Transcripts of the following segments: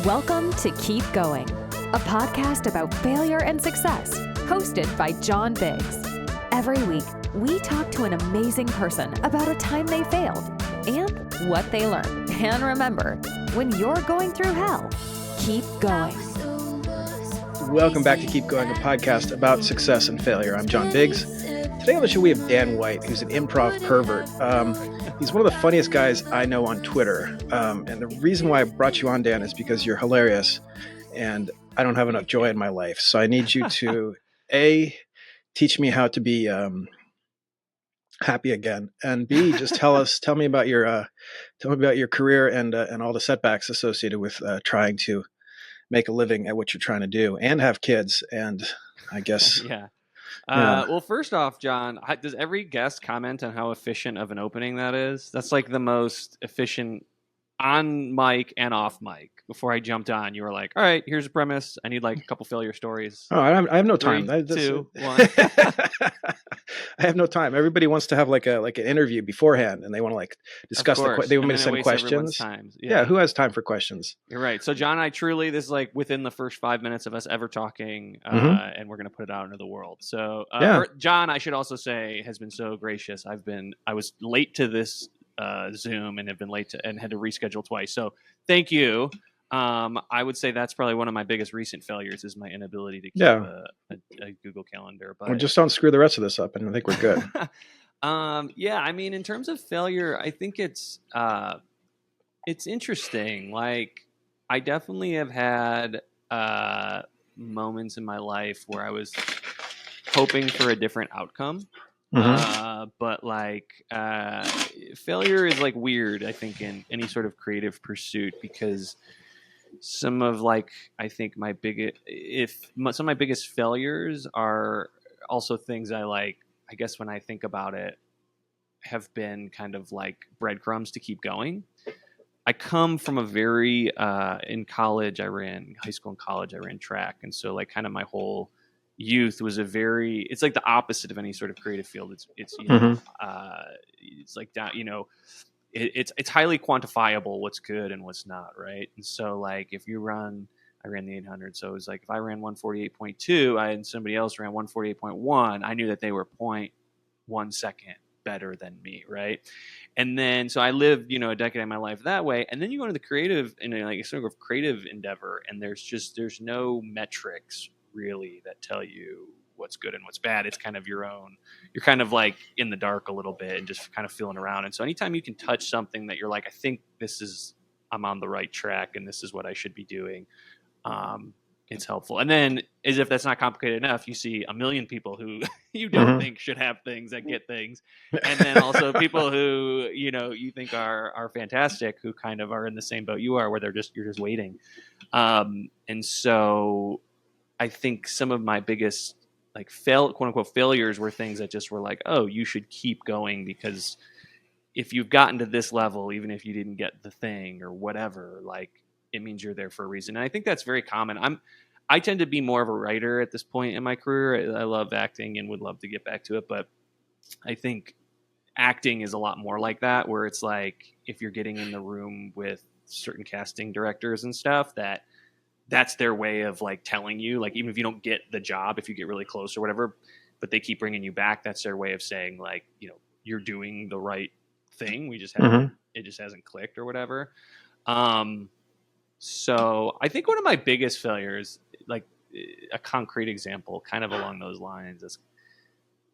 Welcome to Keep Going, a podcast about failure and success, hosted by John Biggs. Every week, we talk to an amazing person about a time they failed and what they learned. And remember, when you're going through hell, keep going. Welcome back to Keep Going, a podcast about success and failure. I'm John Biggs. Today on the show, we have Dan White, who's an improv pervert. He's one of the funniest guys I know on Twitter. And the reason why I brought you on, Dan, is because you're hilarious and I don't have enough joy in my life. So I need you to, A, teach me how to be happy again, and B, just tell me about your career and all the setbacks associated with trying to make a living at what you're trying to do and have kids. And I guess, yeah. Yeah. Well, first off, John, does every guest comment on how efficient of an opening that is? That's like the most efficient on mic and off mic. Before I jumped on, you were like, all right, here's a premise. I need like a couple failure stories. Oh, I have no time. 3, 2, 1. I have no time. Everybody wants to have like an interview beforehand, and they want to like discuss they want me to send questions. Yeah, who has time for questions? You're right. So John and I truly, this is like within the first 5 minutes of us ever talking, and we're going to put it out into the world. So John, I should also say, has been so gracious. I was late to this Zoom and have been late and had to reschedule twice. So thank you. I would say that's probably one of my biggest recent failures is my inability to keep a Google Calendar. But just don't screw the rest of this up, and I think we're good. I mean, in terms of failure, I think it's interesting. Like, I definitely have had moments in my life where I was hoping for a different outcome. But like failure is like weird, I think, in any sort of creative pursuit, because some of like I think some of my biggest failures are also things I guess when I think about it have been kind of like breadcrumbs to keep going. I come from a very high school and college I ran track, and so like kind of my whole youth was it's like the opposite of any sort of creative field. It's like that, it's highly quantifiable what's good and what's not, right? And so like if you I ran the 800, so it was like if I ran 148.2 and somebody else ran 148.1, I knew that they were 0.1 second better than me, right? And then so I lived a decade of my life that way, and then you go into a sort of creative endeavor, and there's no metrics really that tell you what's good and what's bad. It's kind of your own. You're kind of like in the dark a little bit and just kind of feeling around. And so anytime you can touch something that you're like, I think I'm on the right track and this is what I should be doing, it's helpful. And then, as if that's not complicated enough, you see a million people who you don't think should have things that get things, and then also people who you think are fantastic, who kind of are in the same boat you are, where you're just waiting. And so I think some of my biggest like quote unquote failures were things that just were like, oh, you should keep going, because if you've gotten to this level, even if you didn't get the thing or whatever, like it means you're there for a reason. And I think that's very common. I tend to be more of a writer at this point in my career. I love acting and would love to get back to it, but I think acting is a lot more like that, where it's like if you're getting in the room with certain casting directors and stuff, that's their way of like telling you, like, even if you don't get the job, if you get really close or whatever, but they keep bringing you back, that's their way of saying like, you're doing the right thing. We just haven't, it just hasn't clicked or whatever. So I think one of my biggest failures, like a concrete example kind of along those lines, is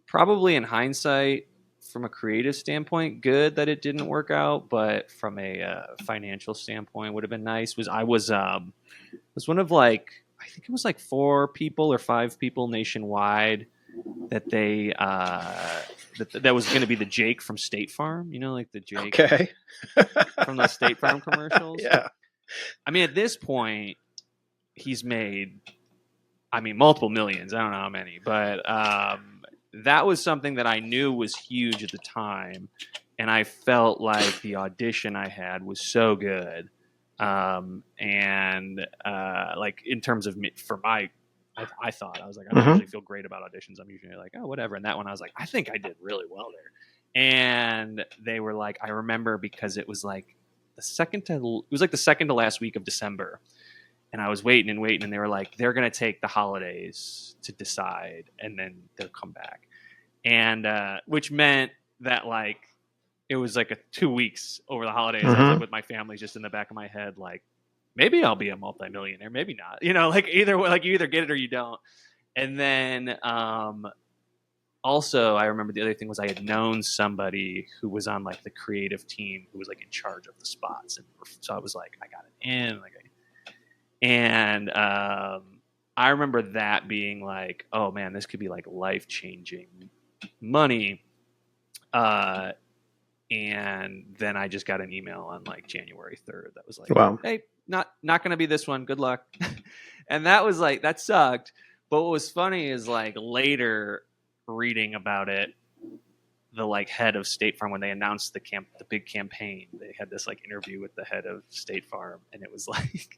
probably in hindsight, from a creative standpoint, good that it didn't work out, but from a financial standpoint would have been nice. Was one of like, I think it was like 4 people or 5 people nationwide that they that was going to be the Jake from State Farm, like the Jake from the State Farm commercials. Yeah. I mean, at this point, he's made, multiple millions. I don't know how many, but that was something that I knew was huge at the time, and I felt like the audition I had was so good. Like in terms of I thought, I was like, I don't usually feel great about auditions. I'm usually like, oh, whatever. And that one, I was like, I think I did really well there. And they were like, I remember because it was like the second to last week of December. And I was waiting, and they were like, they're going to take the holidays to decide, and then they'll come back. And which meant that like it was like 2 weeks over the holidays. I was like with my family, just in the back of my head, like maybe I'll be a multimillionaire, maybe not. You know, like either like you either get it or you don't. And then also, I remember the other thing was I had known somebody who was on like the creative team who was like in charge of the spots, and so I was like, I got it in, like. And I remember that being like, oh man, this could be like life-changing money. And then I just got an email on like January 3rd that was like, wow. Hey, not going to be this one. Good luck. And that was like, that sucked. But what was funny is like later reading about it, the like head of State Farm, when they announced the big campaign, they had this like interview with the head of State Farm, and it was like,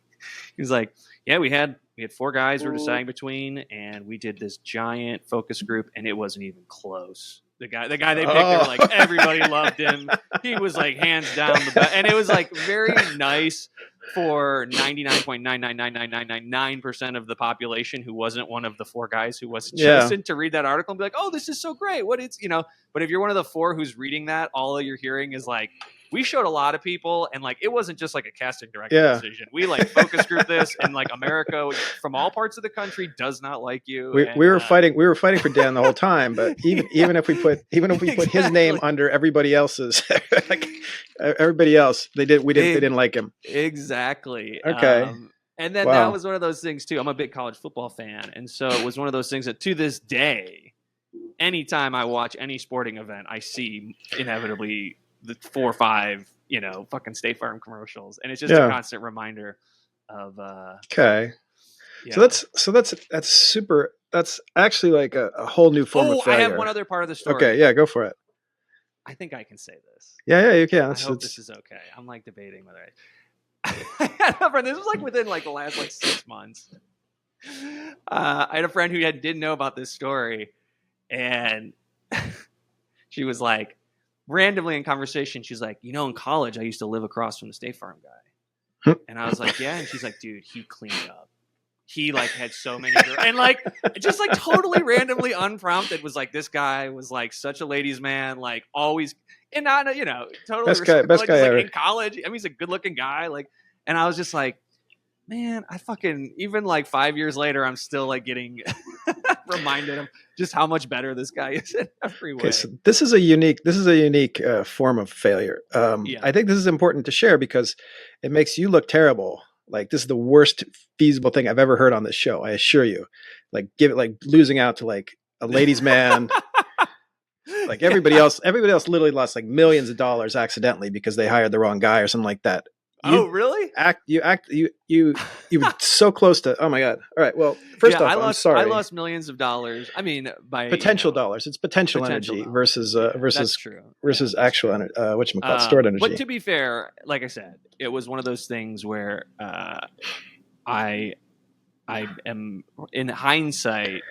he was like, yeah, we had 4 guys we were deciding between, and we did this giant focus group, and it wasn't even close. The guy they picked, they were like, everybody loved him. He was like hands down the best. And it was like very nice for 99.9999999% of the population who wasn't one of the 4 guys who was chosen to read that article and be like, oh, this is so great. What it's, you know, but if you're one of the 4 who's reading that, all you're hearing is like, we showed a lot of people, and like it wasn't just like a casting director decision. We like focus group this, and like America from all parts of the country does not like you. We were fighting for Dan the whole time, but even if we put his name under everybody else's, like everybody else, they didn't like him. Exactly. Okay. And then that was one of those things too. I'm a big college football fan, and so it was one of those things that to this day, anytime I watch any sporting event, I see inevitably the 4 or 5, you know, fucking State Farm commercials, and it's just a constant reminder of. Okay. Yeah. So that's super. That's actually like a whole new form of failure. I have one other part of the story. Okay, yeah, go for it. I think I can say this. Yeah, you can. I hope this is okay. I'm like debating whether I had a friend. This was like within like the last like 6 months. I had a friend who didn't know about this story, and she was like, randomly in conversation, she's like, you know, in college, I used to live across from the State Farm guy. And I was like, yeah. And she's like, dude, he cleaned up. He like had so many girls. And like, just like totally randomly unprompted was like, this guy was like such a ladies man, like always, and not, you know, totally best guy like, ever. In college. I mean, he's a good looking guy. Like, and I was just like, man, I fucking, even like 5 years later, I'm still like getting reminded of just how much better this guy is in every way. Okay, so this is a unique form of failure. I think this is important to share because it makes you look terrible. Like this is the worst feasible thing I've ever heard on this show. I assure you. Like losing out to like a ladies' man. Like everybody else literally lost like millions of dollars accidentally because they hired the wrong guy or something like that. Really? You were so close to. Oh my god! All right. Well, first off, I'm sorry. I lost millions of dollars. I mean, by potential dollars. It's potential energy versus That's true. versus actual energy. Stored energy. But to be fair, like I said, it was one of those things where I am in hindsight,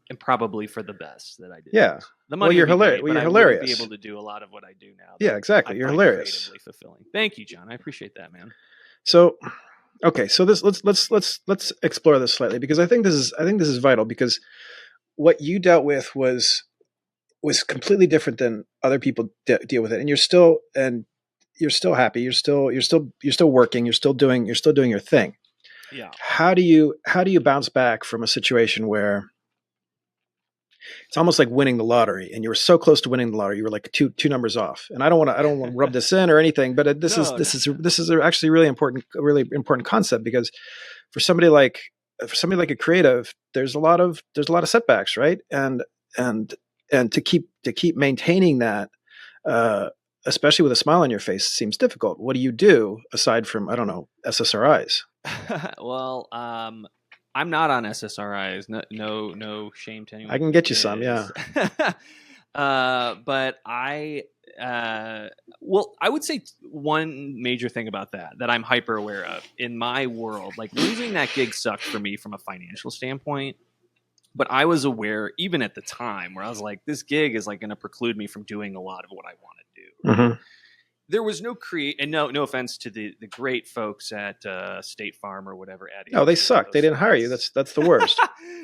and probably for the best that I did. Yeah. The money. Well, you're hilarious. You're hilarious. I wouldn't be able to do a lot of what I do now. Yeah, exactly. You're hilarious. Creatively fulfilling. Thank you, John. I appreciate that, man. So, okay. So let's explore this slightly because I think this is vital because what you dealt with was completely different than other people deal with it, and you're still happy. You're still working. You're still doing your thing. Yeah. How do you bounce back from a situation where it's almost like winning the lottery, and you were so close to winning the lottery, you were like two numbers off. And I don't want to rub this in or anything, but this is actually a really important concept because for somebody like a creative, there's a lot of setbacks, right? And to keep maintaining that, especially with a smile on your face, seems difficult. What do you do aside from, I don't know, SSRIs? Well, I'm not on SSRIs. No shame to anyone. I can get you some, yeah. But I would say one major thing about that I'm hyper aware of in my world, like losing that gig sucked for me from a financial standpoint. But I was aware, even at the time, where I was like, this gig is like going to preclude me from doing a lot of what I want to do. Mm-hmm. there was no and no offense to the great folks at State Farm or whatever. Oh, they suck. They didn't hire you. That's the worst.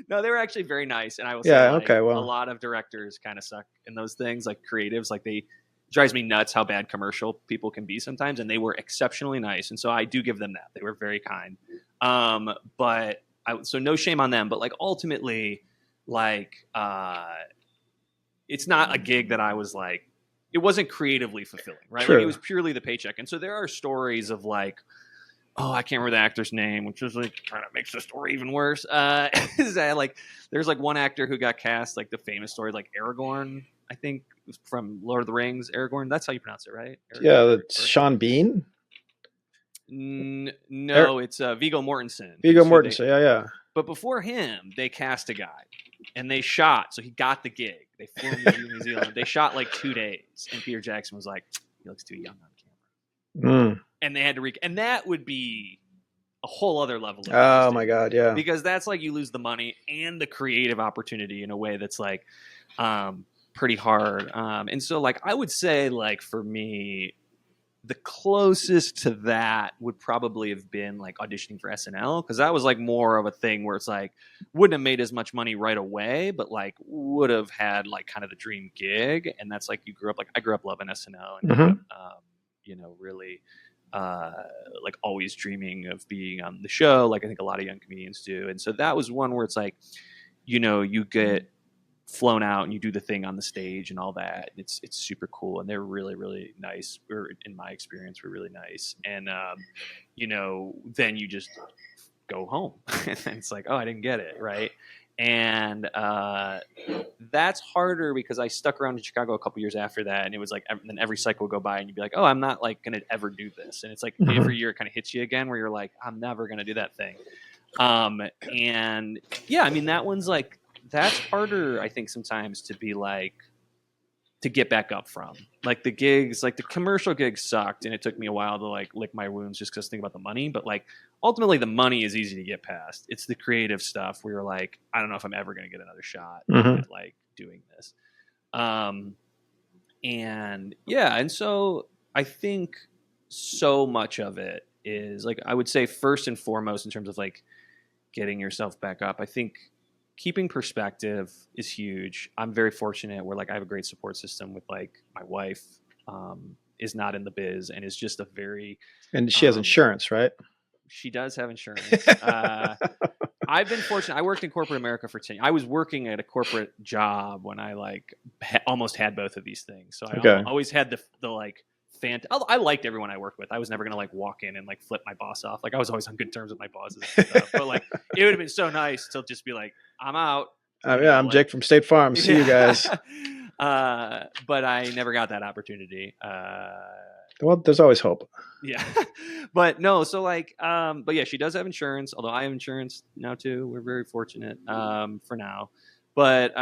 No, they were actually very nice, and I will say, Yeah, like, okay, well. a lot of directors kind of suck in those things, like creatives. Like, they drives me nuts how bad commercial people can be sometimes, and they were exceptionally nice, and so I do give them that. They were very kind. So no shame on them, but like ultimately, like it's not a gig that I was like. It wasn't creatively fulfilling, right? True. Like, it was purely the paycheck. And so there are stories of like, oh, I can't remember the actor's name, which is like kind of makes the story even worse. Is that like there's like one actor who got cast, like the famous story, like Aragorn, I think, from Lord of the Rings. Aragorn, that's how you pronounce it, right? Aragorn, yeah, Sean Bean. No, it's Viggo Mortensen. Viggo Mortensen, yeah. But before him, they cast a guy, and they shot. So he got the gig. They flew him to New Zealand. They shot like 2 days, and Peter Jackson was like, "He looks too young on camera." And they had to and that would be a whole other level. Oh my God, yeah. Because that's like you lose the money and the creative opportunity in a way that's like pretty hard. And so like I would say like for me, the closest to that would probably have been like auditioning for SNL, because that was like more of a thing where it's like wouldn't have made as much money right away, but like would have had like kind of the dream gig. And that's like I grew up loving SNL and you know, really like always dreaming of being on the show, like I think a lot of young comedians do. And so that was one where it's like, you know, you get flown out and you do the thing on the stage and all that. It's super cool, and they're really, really nice. In my experience, were really nice. And you know, then you just go home and it's like, oh, I didn't get it right. And that's harder because I stuck around in Chicago a couple years after that, and it was like then every cycle would go by and you'd be like, oh, I'm not like gonna ever do this. And it's like every year it kind of hits you again where you're like, I'm never gonna do that thing. And yeah, I mean, that one's like, that's harder, I think, sometimes to be like, to get back up from. Like the gigs, like the commercial gigs sucked, and it took me a while to like lick my wounds just because I think about the money. But like ultimately the money is easy to get past. It's the creative stuff where you're like, I don't know if I'm ever going to get another shot at like doing this. And yeah, and so I think so much of it is like, I would say first and foremost in terms of like getting yourself back up, I think keeping perspective is huge. I'm very fortunate where like I have a great support system with like my wife is not in the biz and is just a very... And she has insurance, right? She does have insurance. I've been fortunate. I worked in corporate America for 10 years. I was working at a corporate job when I like almost had both of these things. So I always had the like I liked everyone I worked with. I was never going to like walk in and like flip my boss off. Like I was always on good terms with my bosses and stuff. But like it would have been so nice to just be like, I'm out. Yeah, I'm like, Jake from State Farm. See you guys. But I never got that opportunity. Well, there's always hope. Yeah. But no, so like, but yeah, she does have insurance, although I have insurance now too. We're very fortunate for now. But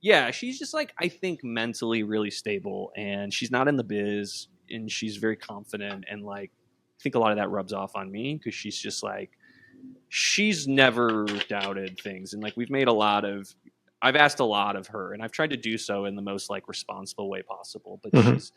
yeah, she's just like, I think mentally really stable, and she's not in the biz, and she's very confident. And like, I think a lot of that rubs off on me because she's just like, she's never doubted things. And like, I've asked a lot of her, and I've tried to do so in the most like responsible way possible, but she's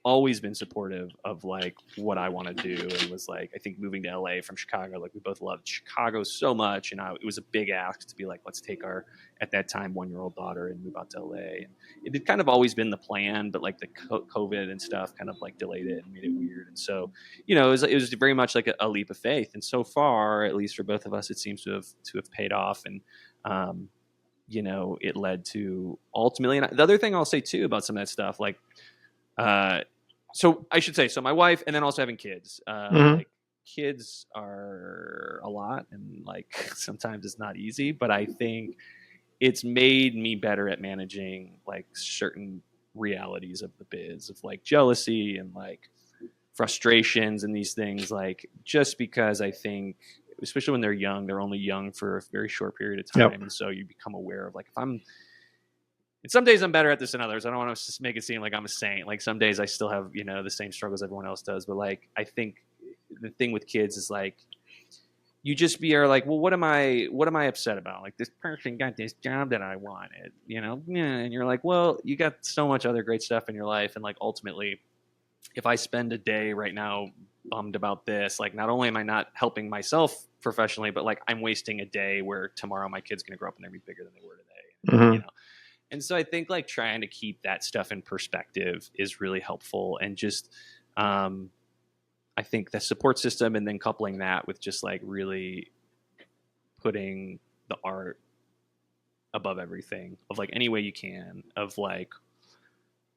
always been supportive of like what I want to do. And was like, I think moving to LA from Chicago, like we both loved Chicago so much. And it was a big ask to be like, let's take our, at that time, 1-year-old daughter and move out to LA. And it had kind of always been the plan, but like the COVID and stuff kind of like delayed it and made it weird. And so, you know, it was very much like a leap of faith. And so far, at least for both of us, it seems to have paid off. And, you know, it led to ultimately, and the other thing I'll say too about some of that stuff, like, so I should say, so my wife, and then also having kids, like kids are a lot, and like sometimes it's not easy, but I think it's made me better at managing like certain realities of the biz, of like jealousy and like frustrations and these things, like just because I think, especially when they're young, they're only young for a very short period of time. And so you become aware of like, and some days I'm better at this than others. I don't want to just make it seem like I'm a saint. Like some days I still have, you know, the same struggles everyone else does. But like, I think the thing with kids is like, you just are like, well, what am I upset about? Like this person got this job that I wanted, you know? And you're like, well, you got so much other great stuff in your life. And like, ultimately if I spend a day right now bummed about this, like not only am I not helping myself professionally, but like I'm wasting a day where tomorrow my kid's going to grow up and they're going to be bigger than they were today. Mm-hmm. You know? And so I think like trying to keep that stuff in perspective is really helpful. And just, I think the support system and then coupling that with just like really putting the art above everything of like any way you can, of like,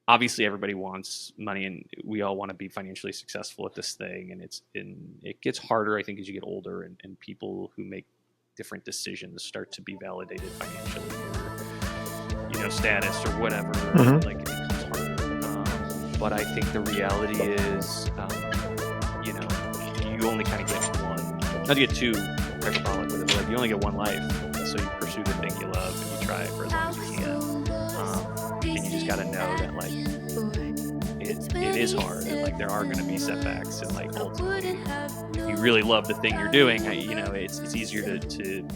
obviously everybody wants money and we all want to be financially successful at this thing. And it gets harder, I think, as you get older and people who make different decisions start to be validated financially or, you know, status or whatever. Mm-hmm. Like it becomes harder. But I think the reality is, you know, you only kind of get one, not to get too hyperbolic with it, but like you only get one life. So you pursue the thing you love and you try it for as long as you can. And you just got to know that like it is hard and like there are going to be setbacks and like ultimately if you really love the thing you're doing, you know, it's easier to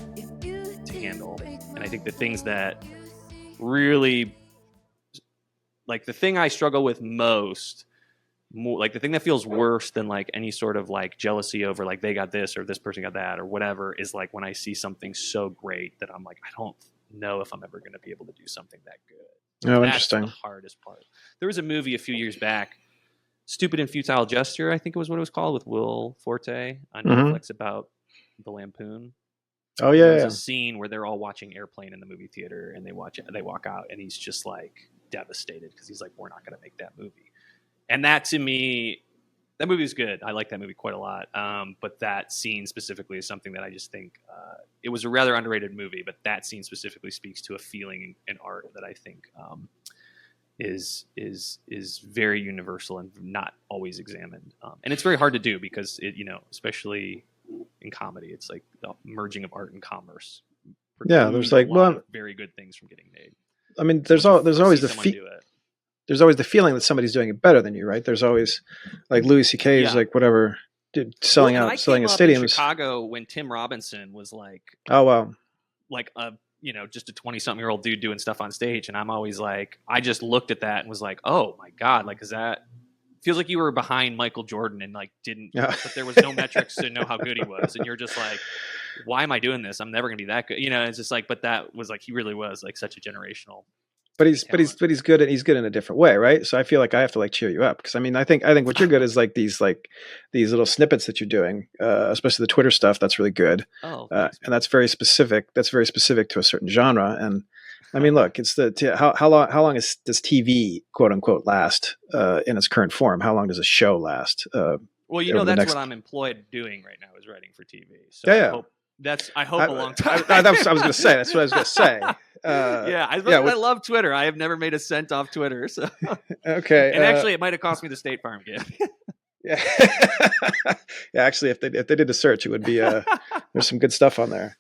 handle. And I think the things that really, like the thing I struggle with most, more like the thing that feels worse than like any sort of like jealousy over like they got this or this person got that or whatever, is like when I see something so great that I'm like, I don't know if I'm ever going to be able to do something that good. Oh, That's interesting. the hardest part. There was a movie a few years back, Stupid and Futile Gesture, I think it was what it was called, with Will Forte on Netflix about the Lampoon. Oh yeah, There's yeah. a scene where they're all watching Airplane in the movie theater, and they walk out, and he's just like devastated because he's like, "We're not going to make that movie." And that to me, that movie is good. I like that movie quite a lot. But that scene specifically is something that I just think it was a rather underrated movie. But that scene specifically speaks to a feeling in art that I think is very universal and not always examined. And it's very hard to do because it, you know, especially in comedy, it's like the merging of art and commerce. Yeah, there's like very good things from getting made. I mean, there's always the feeling that somebody's doing it better than you, right? There's always like Louis C.K.'s like whatever selling at stadiums. In Chicago when Tim Robinson was like, oh wow, like a, you know, just a 20-something-year-old dude doing stuff on stage, and I'm always like, I just looked at that and was like, oh my god, like is that feels like you were behind Michael Jordan and like didn't, but there was no metrics to know how good he was, and you're just like, why am I doing this? I'm never gonna be that good, you know. It's just like, but that was like, he really was like such a generational. But he's good, and he's good in a different way, right? So I feel like I have to like cheer you up because I mean I think what you're good is like these little snippets that you're doing, especially the Twitter stuff. That's really good, and that's very specific. That's very specific to a certain genre. And I mean, look, it's how long does TV quote unquote last in its current form? How long does a show last? Well, you know, that's what I'm employed doing right now, is writing for TV. So yeah. I hope a long time. I was going to say. That's what I was going to say. I love Twitter. I have never made a cent off Twitter. So okay, and actually, it might have cost me the State Farm gig. Yeah, yeah. Actually, if they did a search, it would be there's some good stuff on there.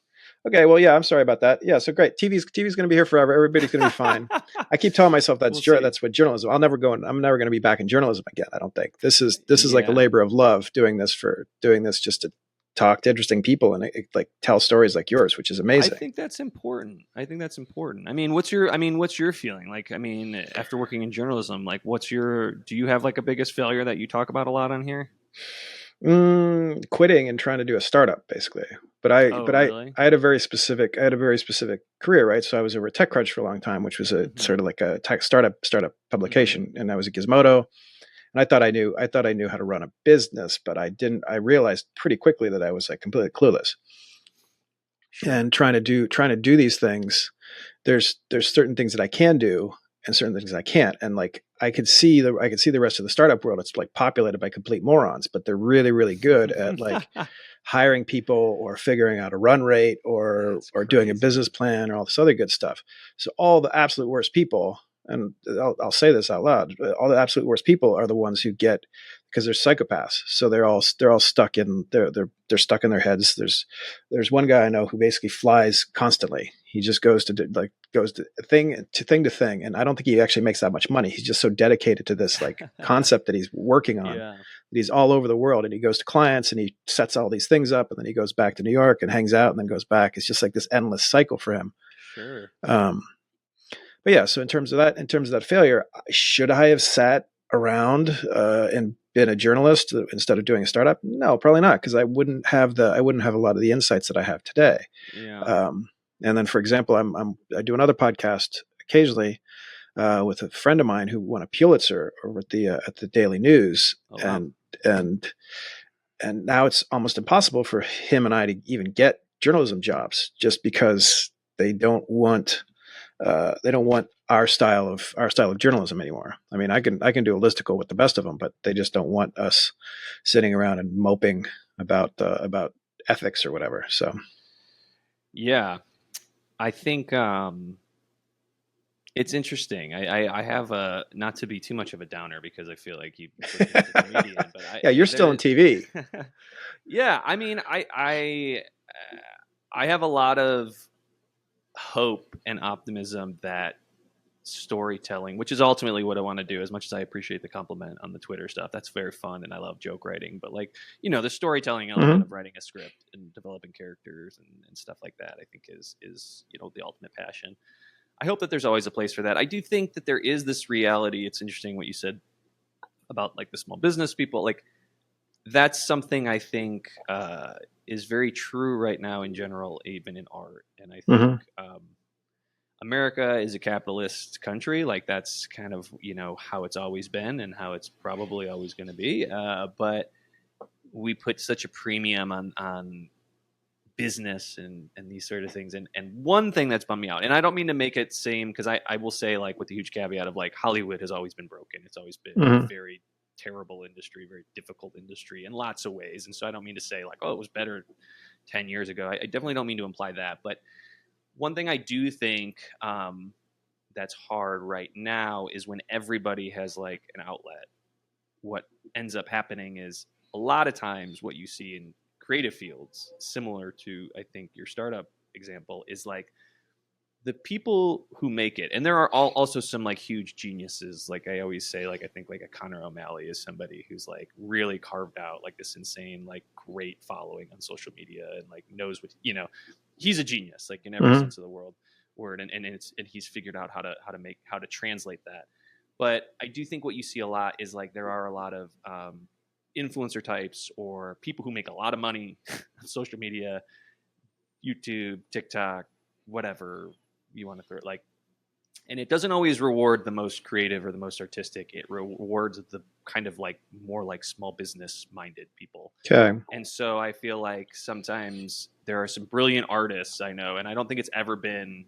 Okay, well, yeah. I'm sorry about that. Yeah, so great. TV's going to be here forever. Everybody's going to be fine. I keep telling myself that's what journalism. I'm never going to be back in journalism again. I don't think this is like a labor of love. Doing this just to talk to interesting people and like tell stories like yours, which is amazing. I think that's important. I mean, what's your feeling? Like, I mean, after working in journalism, like do you have like a biggest failure that you talk about a lot on here? Quitting and trying to do a startup basically. But I had a very specific career, right? So I was over at TechCrunch for a long time, which was a sort of like a tech startup publication. And I was at Gizmodo. And I thought I knew how to run a business, but I didn't. I realized pretty quickly that I was like completely clueless. Sure. And trying to do these things, there's certain things that I can do and certain things I can't. And like I could see the rest of the startup world. It's like populated by complete morons, but they're really, really good at like hiring people or figuring out a run rate or doing a business plan or all this other good stuff. So all the absolute worst people. And I'll say this out loud: all the absolute worst people are the ones who get, because they're psychopaths. So they're all stuck in they're stuck in their heads. There's one guy I know who basically flies constantly. He just goes to thing to thing, and I don't think he actually makes that much money. He's just so dedicated to this like concept that he's working on. Yeah. That he's all over the world, and he goes to clients and he sets all these things up, and then he goes back to New York and hangs out, and then goes back. It's just like this endless cycle for him. Sure. But yeah, so in terms of that failure, should I have sat around and been a journalist instead of doing a startup? No, probably not, because I wouldn't have a lot of the insights that I have today. Yeah. And then, for example, I do another podcast occasionally with a friend of mine who won a Pulitzer over at the Daily News, Oh, wow. and now it's almost impossible for him and I to even get journalism jobs, just because they don't want our style of journalism anymore. I mean, I can do a listicle with the best of them, but they just don't want us sitting around and moping about ethics or whatever. So Yeah, I think it's interesting. I have a, not to be too much of a downer because I feel like you put me as a comedian, but yeah, you're still on TV. Yeah, I mean, I have a lot of hope and optimism that storytelling, which is ultimately what I want to do, as much as I appreciate the compliment on the Twitter stuff. That's very fun and I love joke writing, but like, the storytelling element of writing a script and developing characters and stuff like that, I think is the ultimate passion. I hope that there's always a place for that. I do think that there is this reality. It's interesting what you said about like the small business people. Like, that's something I think is very true right now in general, even in art. And I think America is a capitalist country. Like, that's kind of, how it's always been and how it's probably always going to be. But we put such a premium on business and these sort of things. And one thing that's bummed me out, and I don't mean to make it seem, because I will say, like, with the huge caveat of like, Hollywood has always been broken. It's always been a very terrible industry, very difficult industry in lots of ways. And so I don't mean to say like, oh, it was better 10 years ago. I definitely don't mean to imply that. But one thing I do think that's hard right now is when everybody has like an outlet, what ends up happening is a lot of times what you see in creative fields, similar to, I think, your startup example, is like the people who make it, and there are also some like huge geniuses. Like I always say, like I think like a Connor O'Malley is somebody who's like really carved out like this insane, like great following on social media and like knows what, he's a genius, like in every sense of the word, and he's figured out how to translate that. But I do think what you see a lot is like there are a lot of influencer types or people who make a lot of money on social media, YouTube, TikTok, whatever you want to throw it, like, and it doesn't always reward the most creative or the most artistic. It rewards the kind of like more like small business minded people. Okay. And so I feel like sometimes there are some brilliant artists I know, and I don't think it's ever been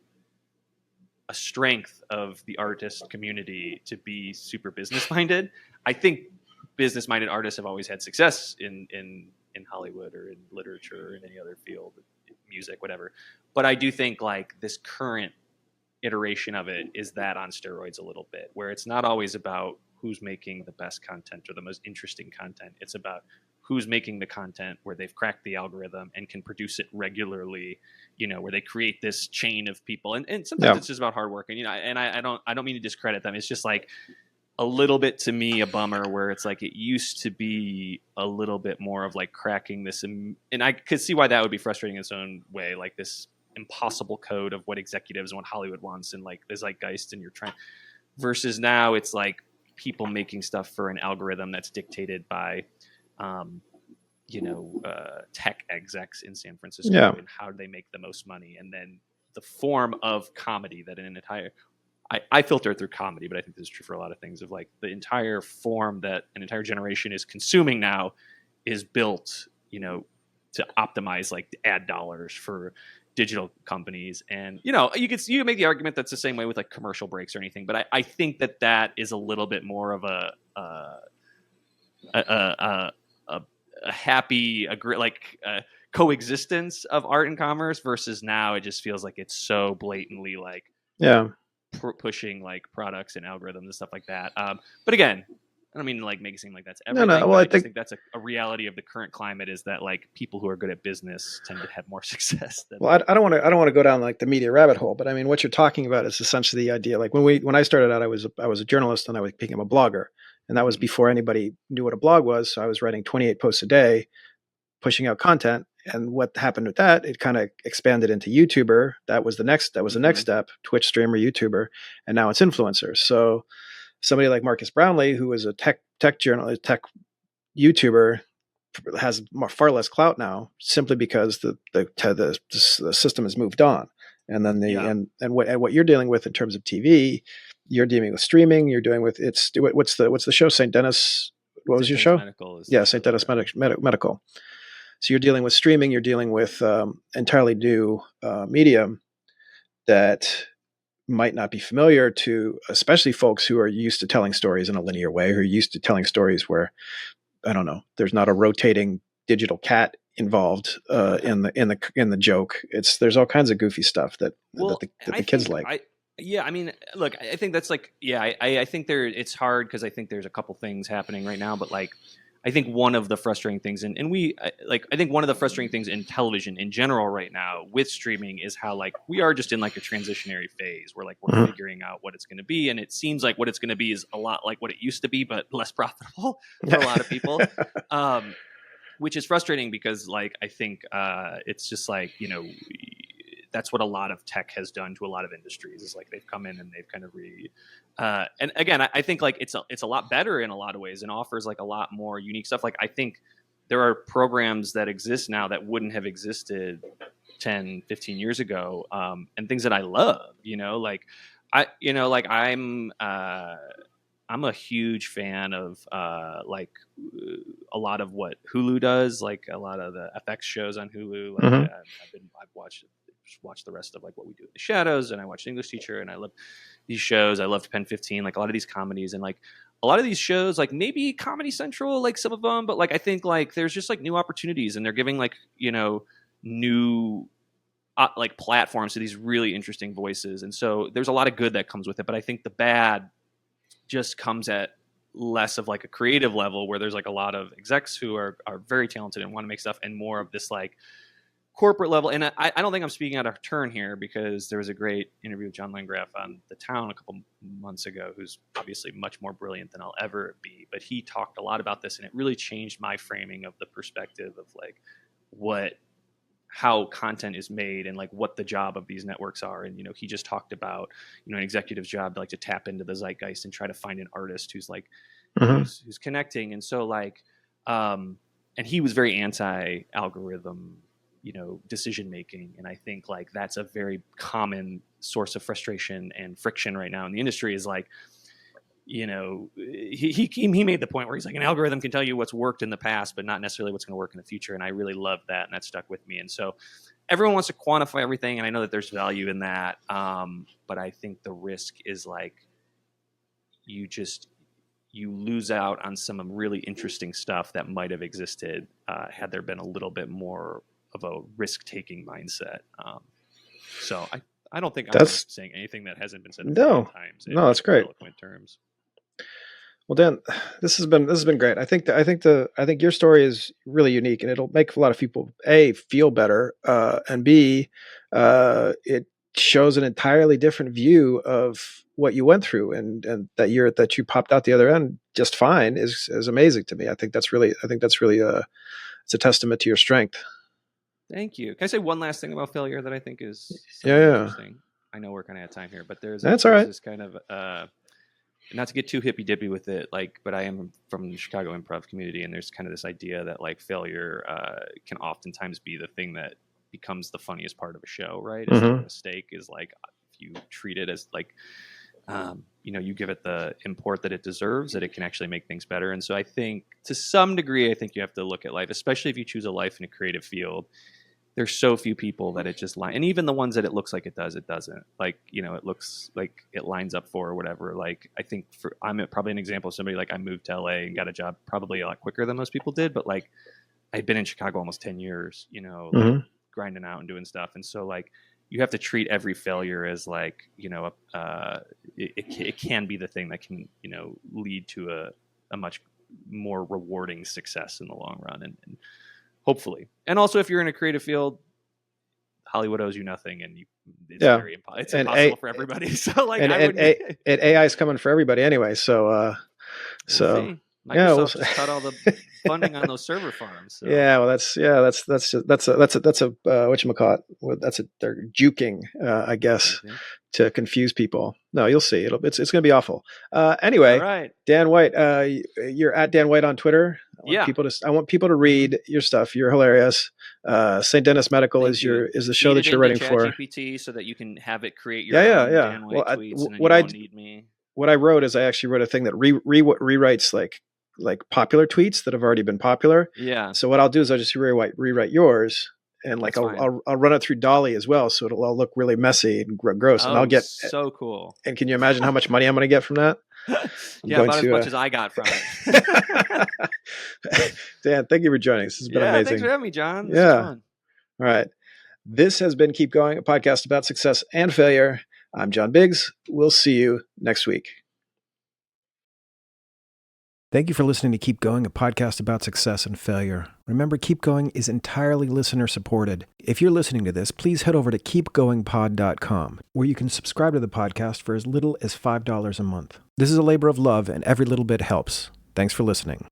a strength of the artist community to be super business minded. I think business minded artists have always had success in Hollywood or in literature or in any other field, music, whatever. But I do think like this current iteration of it is that on steroids a little bit, where it's not always about who's making the best content or the most interesting content. It's about who's making the content where they've cracked the algorithm and can produce it regularly, where they create this chain of people. And sometimes it's just about hard work. And, I don't mean to discredit them. It's just like a little bit, to me, a bummer, where it's like it used to be a little bit more of like cracking this. And I could see why that would be frustrating in its own way, like this impossible code of what executives and what Hollywood wants and like the zeitgeist, and you're trying, versus now it's like people making stuff for an algorithm that's dictated by tech execs in San Francisco and how they make the most money. And then the form of comedy that an entire, I filter it through comedy, but I think this is true for a lot of things, of like the entire form that an entire generation is consuming now is built, to optimize like the ad dollars for digital companies. And, you can make the argument that's the same way with like commercial breaks or anything, but I think that is a little bit more of a happy, coexistence of art and commerce, versus now it just feels like it's so blatantly like pushing like products and algorithms and stuff like that. But again, I don't mean to like make it seem like that's everything. No. Well, I just think that's a reality of the current climate, is that like people who are good at business tend to have more success than. Well, I don't want to go down like the media rabbit hole, but I mean, what you're talking about is essentially the idea. Like when I started out, I was a journalist and I became a blogger, and that was before anybody knew what a blog was. So I was writing 28 posts a day, pushing out content. And what happened with that, it kind of expanded into YouTuber. That was the next step, Twitch streamer, YouTuber, and now it's influencers. So somebody like Marcus Brownlee, who was a tech journalist, tech YouTuber, has far less clout now, simply because the system has moved on. And then and what you're dealing with in terms of TV, you're dealing with streaming. You're doing with what's the show? St. Dennis. What was your show? Yeah, St. Dennis Medical. So you're dealing with streaming. You're dealing with entirely new medium that might not be familiar to, especially folks who are used to telling stories in a linear way, who are used to telling stories where, I don't know, there's not a rotating digital cat involved in the joke. There's all kinds of goofy stuff that the kids like. I mean, look, I think that's like, I think it's hard because I think there's a couple things happening right now, but like, I think one of the frustrating things, I think one of the frustrating things in television in general right now with streaming is how like we are just in like a transitionary phase where like we're figuring out what it's going to be, and it seems like what it's going to be is a lot like what it used to be, but less profitable for a lot of people, which is frustrating because like I think it's just like, you know, that's what a lot of tech has done to a lot of industries, is like they've come in and they've kind of and again, I think like it's a lot better in a lot of ways and offers like a lot more unique stuff. Like I think there are programs that exist now that wouldn't have existed 10, 15 years ago, and things that I love, you know, like I'm a huge fan of like a lot of what Hulu does, like a lot of the FX shows on Hulu. Like, I've watched the rest of like What We Do in the Shadows, and I watched English Teacher, and I love these shows. I loved Pen 15, like a lot of these comedies, and like a lot of these shows, like maybe Comedy Central, like some of them, but like I think like there's just like new opportunities, and they're giving like, you know, new like platforms to these really interesting voices, and so there's a lot of good that comes with it. But I think the bad just comes at less of like a creative level, where there's like a lot of execs who are very talented and want to make stuff, and more of this like corporate level. And I don't think I'm speaking out of turn here, because there was a great interview with John Landgraf on The Town a couple months ago, who's obviously much more brilliant than I'll ever be, but he talked a lot about this, and it really changed my framing of the perspective of like how content is made and like what the job of these networks are. And, you know, he just talked about, you know, an executive's job to like to tap into the zeitgeist and try to find an artist who's like, who's connecting. And so like, and he was very anti-algorithm, you know, decision making. And I think like that's a very common source of frustration and friction right now in the industry, is like, you know, he made the point where he's like, an algorithm can tell you what's worked in the past, but not necessarily what's going to work in the future. And I really love that, and that stuck with me. And so everyone wants to quantify everything, and I know that there's value in that. But I think the risk is like you lose out on some really interesting stuff that might have existed had there been a little bit more of a risk-taking mindset. So I don't think I'm saying anything that hasn't been said a million times. No, that's great. Eloquent terms. Well, Dan, this has been great. I think your story is really unique, and it'll make a lot of people A, feel better, and B, it shows an entirely different view of what you went through, and that you popped out the other end just fine is amazing to me. I think that's really it's a testament to your strength. Thank you. Can I say one last thing about failure that I think is interesting? I know we're kind of out of time here, but there's this kind of not to get too hippy dippy with it, like, but I am from the Chicago improv community, and there's kind of this idea that like failure can oftentimes be the thing that becomes the funniest part of a show, right? It's like a mistake is like, if you treat it as like, you know, you give it the import that it deserves, that it can actually make things better. And so I think to some degree, I think you have to look at life, especially if you choose a life in a creative field. There's so few people that it just and even the ones that it looks like it does, it doesn't. Like, you know, it looks like it lines up for or whatever. Like, I think I'm probably an example of somebody, like I moved to LA and got a job probably a lot quicker than most people did, but like I'd been in Chicago almost 10 years, you know, like, grinding out and doing stuff. And so like you have to treat every failure as like, you know, it can be the thing that can, you know, lead to a much more rewarding success in the long run. And hopefully. And also, if you're in a creative field, Hollywood owes you nothing, and it's impossible for everybody. So, like, AI is coming for everybody anyway. So, Microsoft just cut all the funding on those server farms. So. Yeah, well, that's a whatchamacallit. Well, they're juking, I guess, to confuse people. No, you'll see. It's going to be awful. Anyway, All right. Dan White, you're at Dan White on Twitter. I want people to read your stuff. You're hilarious. St. Dennis Medical is the show that you're writing for. ChatGPT so that you can have it create your own Dan White tweets, and then you don't need me. What I wrote is I actually wrote a thing that rewrites like popular tweets that have already been popular. Yeah. So what I'll do is I'll just rewrite yours, and like I'll run it through Dolly as well, so it'll all look really messy and gross. And I'll get so cool. And can you imagine how much money I'm going to get from that? About as much as I got from it. Dan, thank you for joining us. This has been amazing. Thanks for having me, John. This was fun. All right. This has been Keep Going, a podcast about success and failure. I'm John Biggs. We'll see you next week. Thank you for listening to Keep Going, a podcast about success and failure. Remember, Keep Going is entirely listener supported. If you're listening to this, please head over to keepgoingpod.com, where you can subscribe to the podcast for as little as $5 a month. This is a labor of love, and every little bit helps. Thanks for listening.